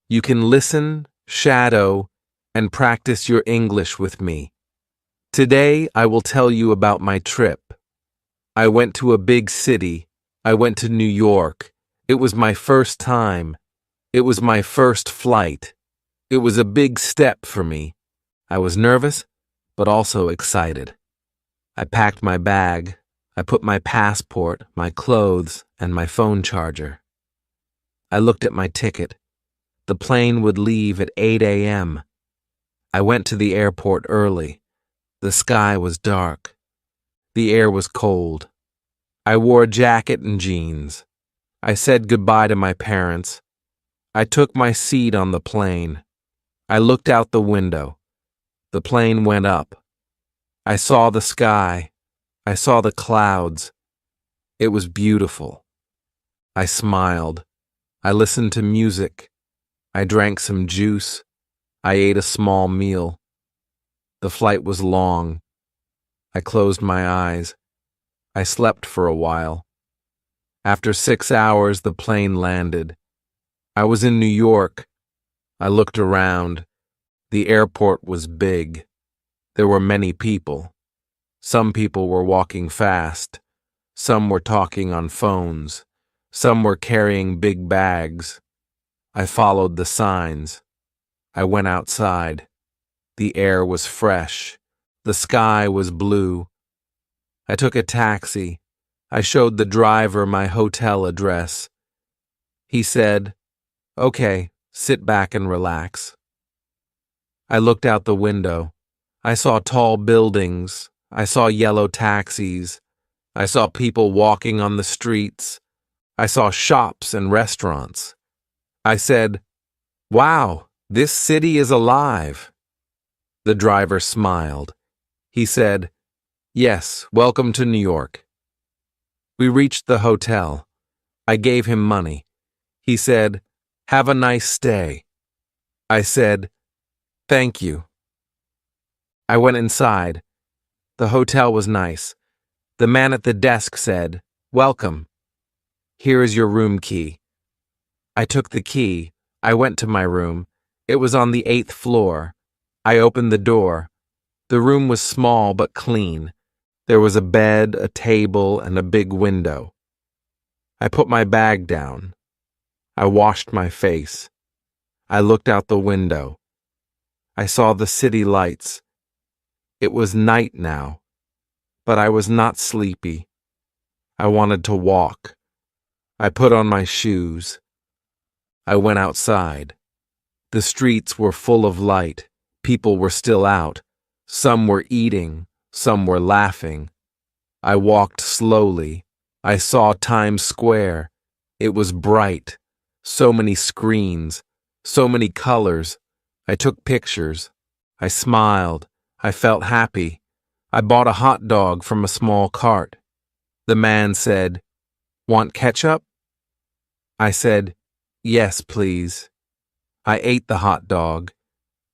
You can listen, shadow, and practice your English with me. Today, I will tell you about my trip. I went to a big city. I went to New York. It was my first time. It was my first flight. It was a big step for me. I was nervous, but also excited. I packed my bag. I put my passport, my clothes, and my phone charger. I looked at my ticket. The plane would leave at 8 a.m. I went to the airport early. The sky was dark. The air was cold. I wore a jacket and jeans. I said goodbye to my parents. I took my seat on the plane. I looked out the window. The plane went up. I saw the sky. I saw the clouds. It was beautiful. I smiled. I listened to music. I drank some juice. I ate a small meal. The flight was long. I closed my eyes. I slept for a while. After 6 hours, the plane landed. I was in New York. I looked around. The airport was big. There were many people. Some people were walking fast. Some were talking on phones. Some were carrying big bags. I followed the signs. I went outside. The air was fresh. The sky was blue. I took a taxi. I showed the driver my hotel address. He said, "Okay, sit back and relax." I looked out the window. I saw tall buildings. I saw yellow taxis. I saw people walking on the streets. I saw shops and restaurants. I said, "Wow, this city is alive." The driver smiled. He said, "Yes, welcome to New York." We reached the hotel. I gave him money. He said, "Have a nice stay." I said, "Thank you." I went inside. The hotel was nice. The man at the desk said, "Welcome. Here is your room key." I took the key. I went to my room. It was on the 8th floor. I opened the door. The room was small but clean. There was a bed, a table, and a big window. I put my bag down. I washed my face. I looked out the window. I saw the city lights. It was night now, but I was not sleepy. I wanted to walk. I put on my shoes. I went outside. The streets were full of light. People were still out. Some were eating. Some were laughing. I walked slowly. I saw Times Square. It was bright. So many screens. So many colors. I took pictures. I smiled. I felt happy. I bought a hot dog from a small cart. The man said, "Want ketchup?" I said, "Yes, please." I ate the hot dog.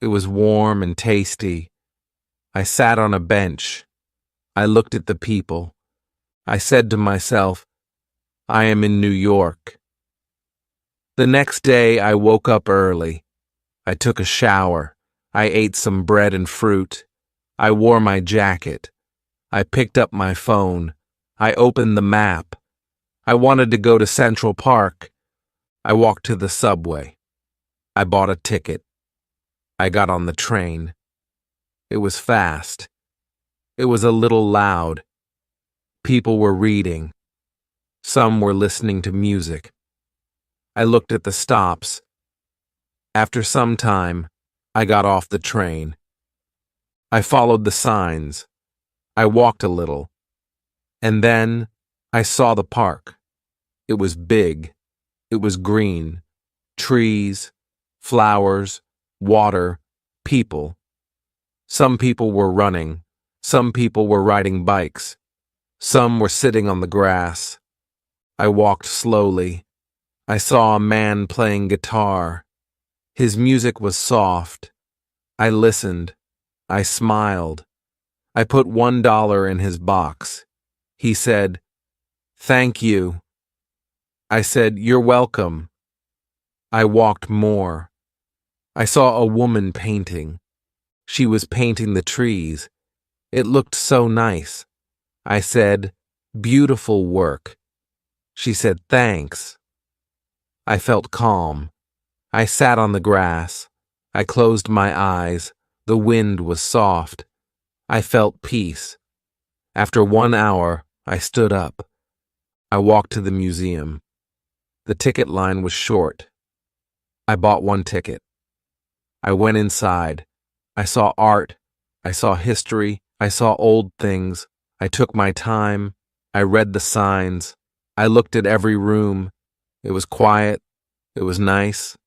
It was warm and tasty. I sat on a bench. I looked at the people. I said to myself, I am in New York. The next day I woke up early. I took a shower. I ate some bread and fruit. I wore my jacket. I picked up my phone. I opened the map. I wanted to go to Central Park. I walked to the subway. I bought a ticket. I got on the train. It was fast. It was a little loud. People were reading. Some were listening to music. I looked at the stops. After some time, I got off the train. I followed the signs. I walked a little. And then I saw the park. It was big. It was green. Trees, flowers, water, people. Some people were running. Some people were riding bikes. Some were sitting on the grass. I walked slowly. I saw a man playing guitar. His music was soft. I listened. I smiled. I put $1 in his box. He said, "Thank you." I said, "You're welcome." I walked more. I saw a woman painting. She was painting the trees. It looked so nice. I said, "Beautiful work." She said, "Thanks." I felt calm. I sat on the grass. I closed my eyes. The wind was soft. I felt peace. After 1 hour, I stood up. I walked to the museum. The ticket line was short. I bought one ticket. I went inside. I saw art. I saw history. I saw old things. I took my time. I read the signs. I looked at every room. It was quiet. It was nice.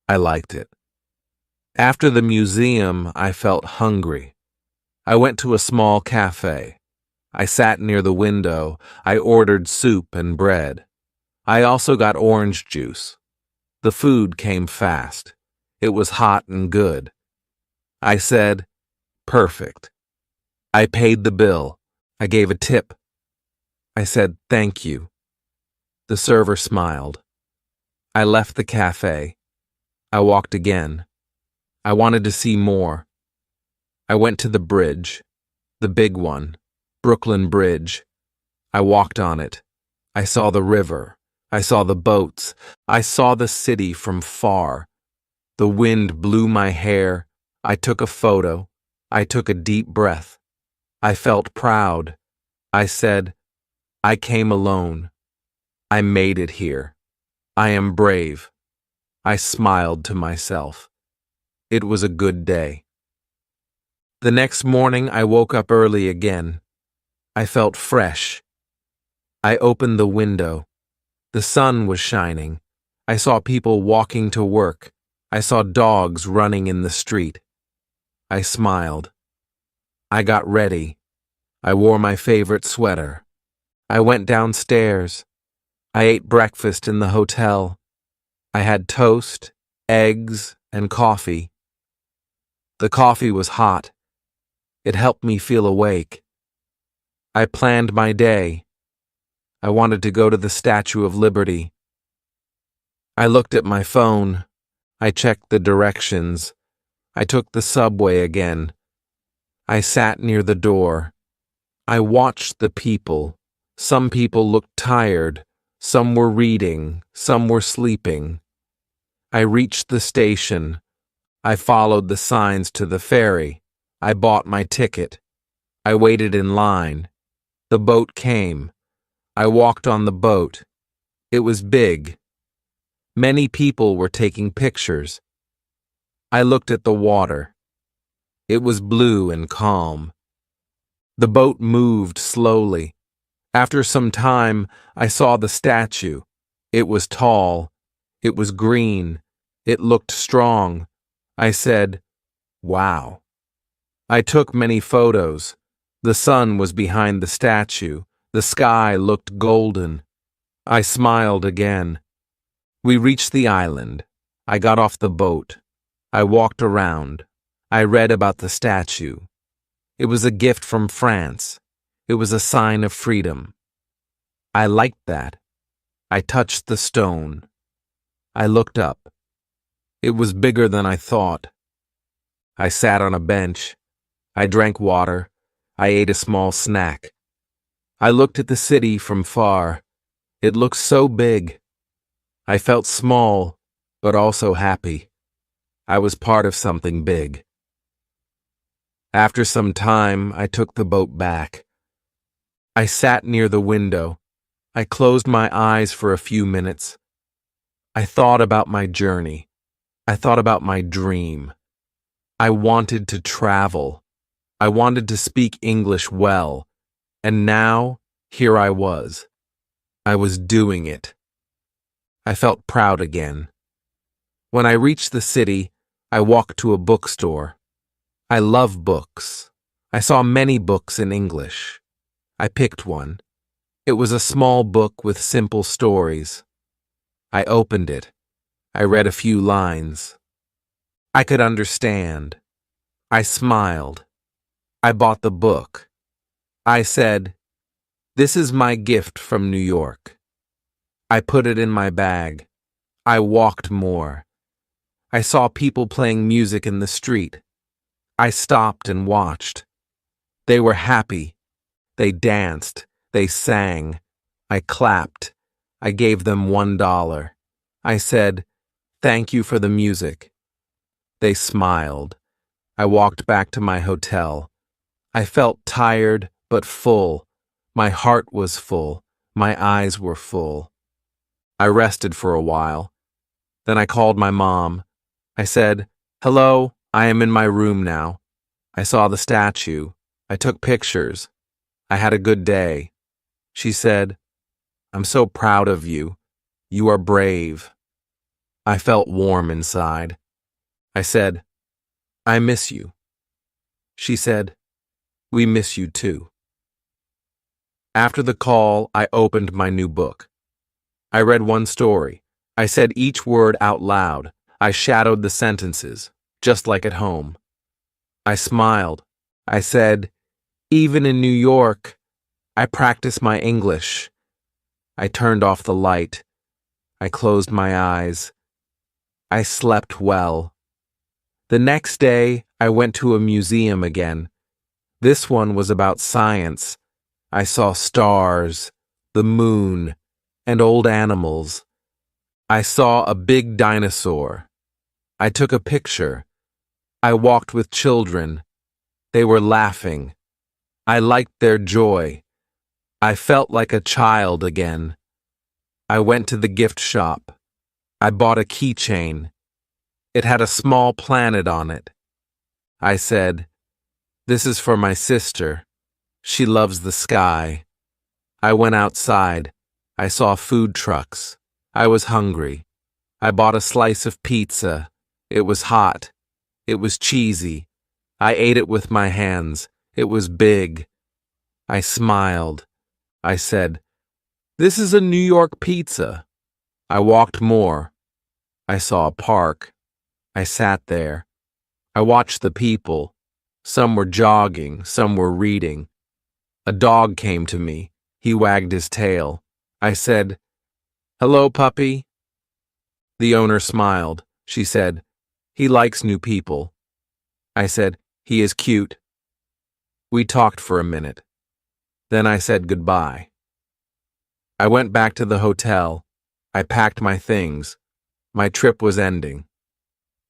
I liked it. After the museum, I felt hungry. I went to a small cafe. I sat near the window. I ordered soup and bread. I also got orange juice. The food came fast. It was hot and good. I said, "Perfect." I paid the bill. I gave a tip. I said, "Thank you." The server smiled. I left the cafe. I walked again. I wanted to see more. I went to the bridge, the big one, Brooklyn Bridge. I walked on it. I saw the river. I saw the boats. I saw the city from far. The wind blew my hair. I took a photo. I took a deep breath. I felt proud. I said, "I came alone. I made it here. I am brave." I smiled to myself. It was a good day. The next morning, I woke up early again. I felt fresh. I opened the window. The sun was shining. I saw people walking to work. I saw dogs running in the street. I smiled. I got ready. I wore my favorite sweater. I went downstairs. I ate breakfast in the hotel. I had toast, eggs, and coffee. The coffee was hot. It helped me feel awake. I planned my day. I wanted to go to the Statue of Liberty. I looked at my phone. I checked the directions. I took the subway again. I sat near the door. I watched the people. Some people looked tired. Some were reading. Some were sleeping. I reached the station. I followed the signs to the ferry. I bought my ticket. I waited in line. The boat came. I walked on the boat. It was big. Many people were taking pictures. I looked at the water. It was blue and calm. The boat moved slowly. After some time, I saw the statue. It was tall. It was green. It looked strong. I said, "Wow." I took many photos. The sun was behind the statue. The sky looked golden. I smiled again. We reached the island. I got off the boat. I walked around. I read about the statue. It was a gift from France. It was a sign of freedom. I liked that. I touched the stone. I looked up. It was bigger than I thought. I sat on a bench. I drank water. I ate a small snack. I looked at the city from far. It looked so big. I felt small, but also happy. I was part of something big. After some time, I took the boat back. I sat near the window. I closed my eyes for a few minutes. I thought about my journey. I thought about my dream. I wanted to travel. I wanted to speak English well. And now, here I was. I was doing it. I felt proud again. When I reached the city, I walked to a bookstore. I love books. I saw many books in English. I picked one. It was a small book with simple stories. I opened it. I read a few lines. I could understand. I smiled. I bought the book. I said, "This is my gift from New York." I put it in my bag. I walked more. I saw people playing music in the street. I stopped and watched. They were happy. They danced. They sang. I clapped. I gave them $1. I said, "Thank you for the music." They smiled. I walked back to my hotel. I felt tired but full. My heart was full. My eyes were full. I rested for a while. Then I called my mom. I said, "Hello, I am in my room now. I saw the statue. I took pictures. I had a good day." She said, "I'm so proud of you. You are brave." I felt warm inside. I said, "I miss you." She said, "We miss you too." After the call, I opened my new book. I read one story. I said each word out loud. I shadowed the sentences, just like at home. I smiled. I said, "Even in New York, I practice my English." I turned off the light. I closed my eyes. I slept well. The next day, I went to a museum again. This one was about science. I saw stars, the moon, and old animals. I saw a big dinosaur. I took a picture. I walked with children. They were laughing. I liked their joy. I felt like a child again. I went to the gift shop. I bought a keychain. It had a small planet on it. I said, "This is for my sister. She loves the sky." I went outside. I saw food trucks. I was hungry. I bought a slice of pizza. It was hot. It was cheesy. I ate it with my hands. It was big. I smiled. I said, "This is a New York pizza." I walked more. I saw a park. I sat there. I watched the people. Some were jogging, some were reading. A dog came to me. He wagged his tail. I said, "Hello, puppy." The owner smiled. She said, "He likes new people." I said, "He is cute." We talked for a minute. Then I said goodbye. I went back to the hotel. I packed my things. My trip was ending.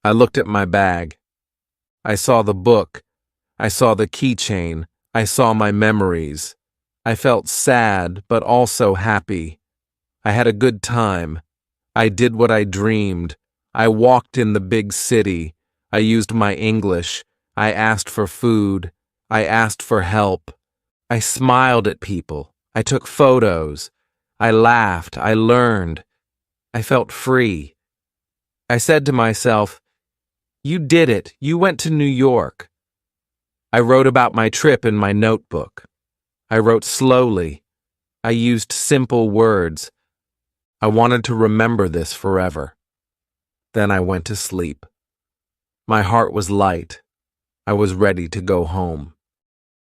I looked at my bag. I saw the book. I saw the keychain. I saw my memories. I felt sad, but also happy. I had a good time. I did what I dreamed. I walked in the big city. I used my English. I asked for food. I asked for help. I smiled at people. I took photos. I laughed. I learned. I felt free. I said to myself, "You did it. You went to New York." I wrote about my trip in my notebook. I wrote slowly. I used simple words. I wanted to remember this forever. Then I went to sleep. My heart was light. I was ready to go home.